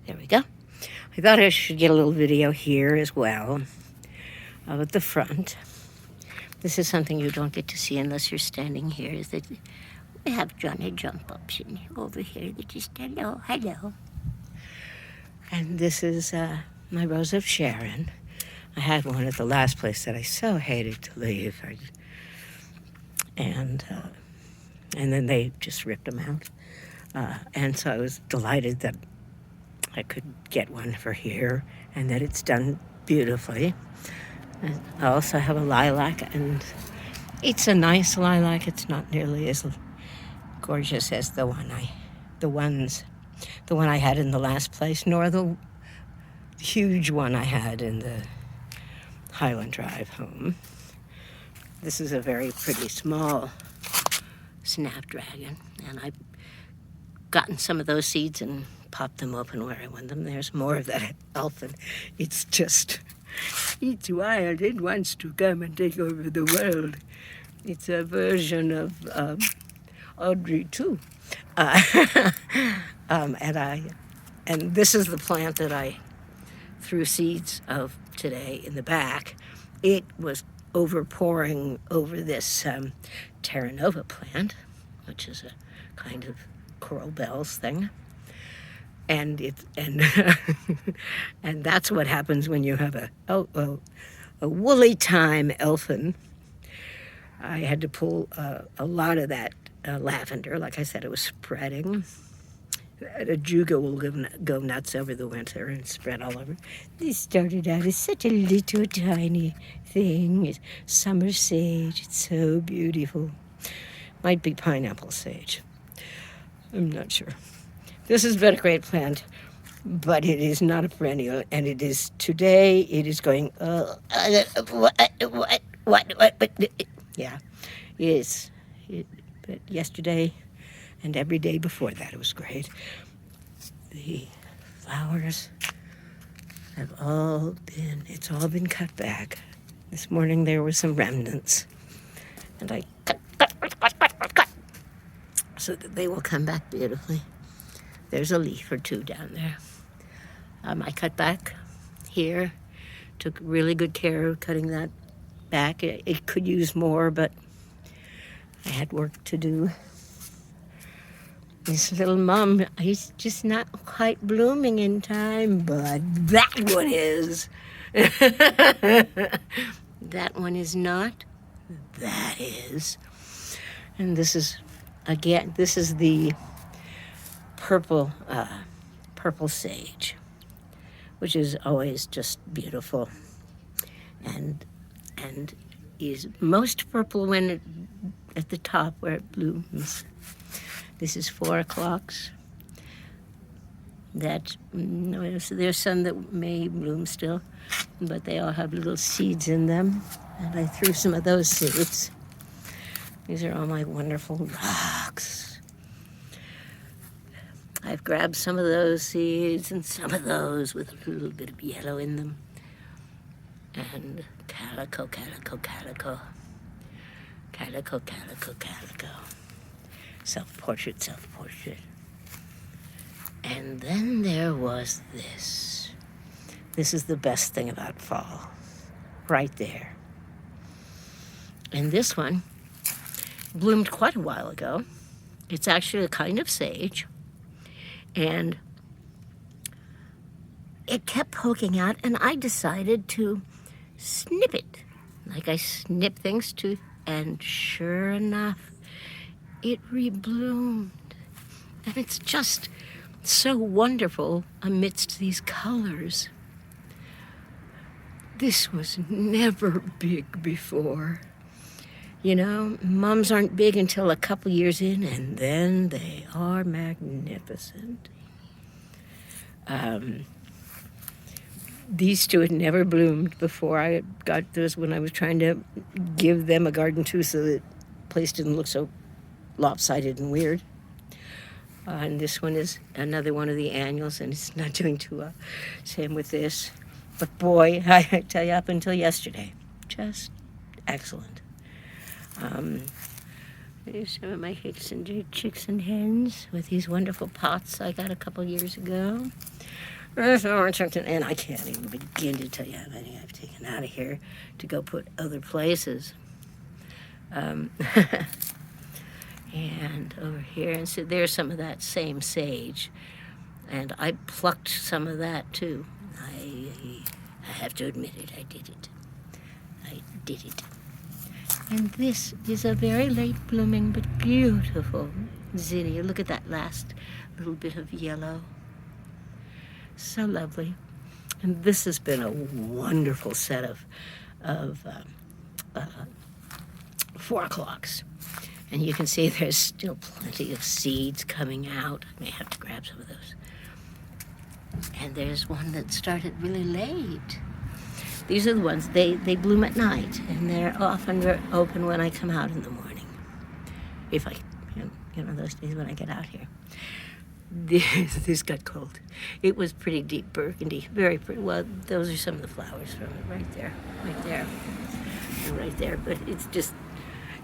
There we go. I thought I should get a little video here as well at the front. This is something you don't get to see unless you're standing here, is that we have Johnny jump ups in over here that just hello. And this is my Rose of Sharon. I had one at the last place that I so hated to leave. And then they just ripped them out. And so I was delighted that I could get one for here and that it's done beautifully. And I also have a lilac, and it's a nice lilac. It's not nearly as gorgeous as the one I had in the last place, nor the huge one I had in the Highland Drive home. This is a very pretty small snapdragon, and I've gotten some of those seeds and popped them open where I want them. There's more of that elfin. It's wild. It wants to come and take over the world. It's a version of Audrey too. And this is the plant that I threw seeds of today in the back. It was overpouring over this TerraNova plant, which is a kind of coral bells thing. And and that's what happens when you have a woolly time elfin. I had to pull a lot of that lavender. Like I said, it was spreading. The juga will go nuts over the winter and spread all over. This started out as such a little tiny thing. It's summer sage. It's so beautiful. Might be pineapple sage. I'm not sure. This has been a great plant, but it is not a perennial, and it is going, yeah, it is. But yesterday and every day before that, it was great. The flowers have it's all been cut back. This morning there were some remnants, and I cut, so that they will come back beautifully. There's a leaf or two down there. I cut back here, took really good care of cutting that back. It could use more, but I had work to do. This little mum, he's just not quite blooming in time, but that one is. That one is not. That is. And this is the purple sage, which is always just beautiful, and is most purple when at the top where it blooms. This is 4 o'clocks. There's some that may bloom still, but they all have little seeds in them, and I threw some of those seeds. These are all my wonderful rocks. I've grabbed some of those seeds and some of those with a little bit of yellow in them. And calico. Self-portrait. And then there was this. This is the best thing about fall. Right there. And this one bloomed quite a while ago. It's actually a kind of sage. And it kept poking out, and I decided to snip it, like I snip things too, and sure enough, it rebloomed. And it's just so wonderful amidst these colors. This was never big before. You know, mums aren't big until a couple years in, and then they are magnificent. These two had never bloomed before I got this, when I was trying to give them a garden too, so that the place didn't look so lopsided and weird. And this one is another one of the annuals, and it's not doing too well. Same with this. But boy, I tell you, up until yesterday, just excellent. There's some of my chicks and hens with these wonderful pots I got a couple years ago. And I can't even begin to tell you how many I've taken out of here to go put other places. And over here, and so there's some of that same sage. And I plucked some of that too. I have to admit it, I did it. I did it. And this is a very late blooming but beautiful zinnia. Look at that last little bit of yellow. So lovely. And this has been a wonderful set of 4 o'clocks. And you can see there's still plenty of seeds coming out. I may have to grab some of those. And there's one that started really late. These are the ones, they bloom at night, and they're often open when I come out in the morning. If I, those days when I get out here. This got cold. It was pretty deep burgundy, very pretty. Well, those are some of the flowers from it, right there, and right there. But it's just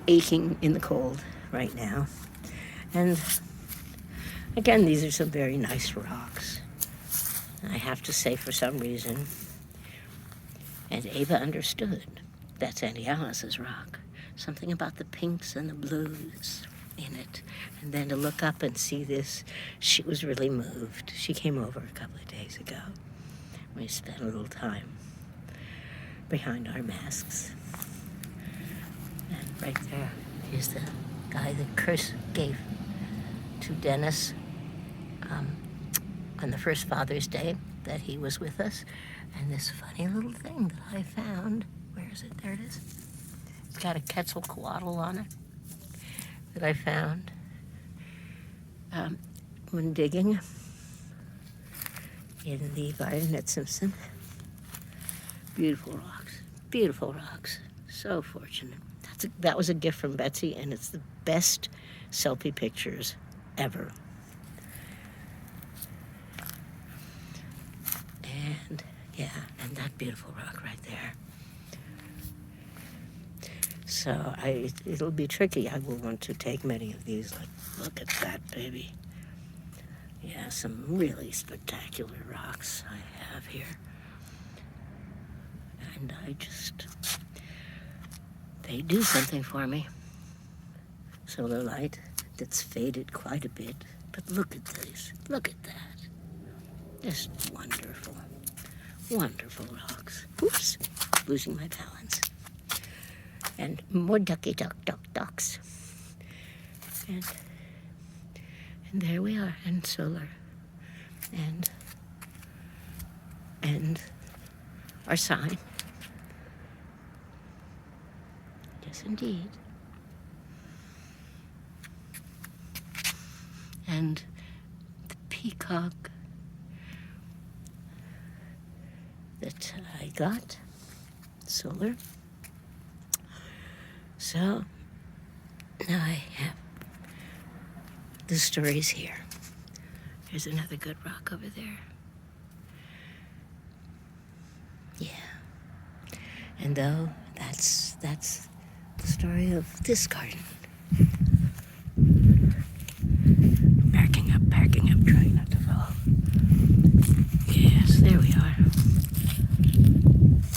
aching in the cold right now. And again, these are some very nice rocks. I have to say, for some reason, and Ava understood, that's Auntie Alice's rock. Something about the pinks and the blues in it. And then to look up and see this, she was really moved. She came over a couple of days ago. We spent a little time behind our masks. And right there is the guy that Chris gave to Dennis on the first Father's Day that he was with us. And this funny little thing that I found, where is it? There it is. It's got a Quetzalcoatl on it that I found when digging in the garden at Simpson. Beautiful rocks, so fortunate. That was a gift from Betsy, and it's the best selfie pictures ever. And yeah, and that beautiful rock right there. So it'll be tricky. I will want to take many of these. Look at that, baby. Yeah, some really spectacular rocks I have here. And they do something for me. Solar light that's faded quite a bit. But look at this. Look at that. Just wonderful. Wonderful rocks. Oops, losing my balance. And more ducks. And there we are, and solar. And our sign. Yes, indeed. And the peacock that I got, solar. So now I have the stories here. There's another good rock over there. Yeah. And though that's the story of this garden. Backing up, trying not to fall. Yes, there we are.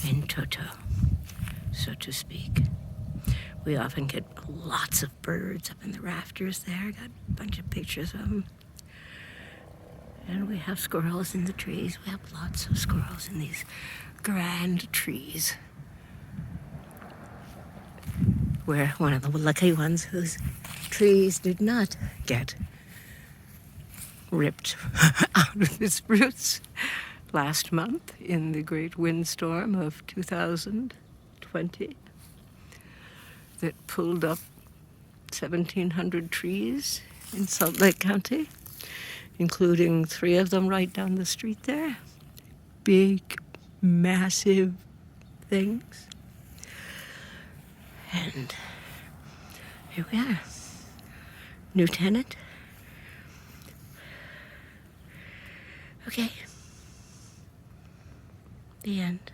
In toto, so to speak. We often get lots of birds up in the rafters there. Got a bunch of pictures of them. And we have squirrels in the trees. We have lots of squirrels in these grand trees. We're one of the lucky ones whose trees did not get ripped out of its roots last month in the great windstorm of 2020 that pulled up 1,700 trees in Salt Lake County, including 3 of them right down the street there. Big, massive things. And here we are. New tenant. Okay. The end.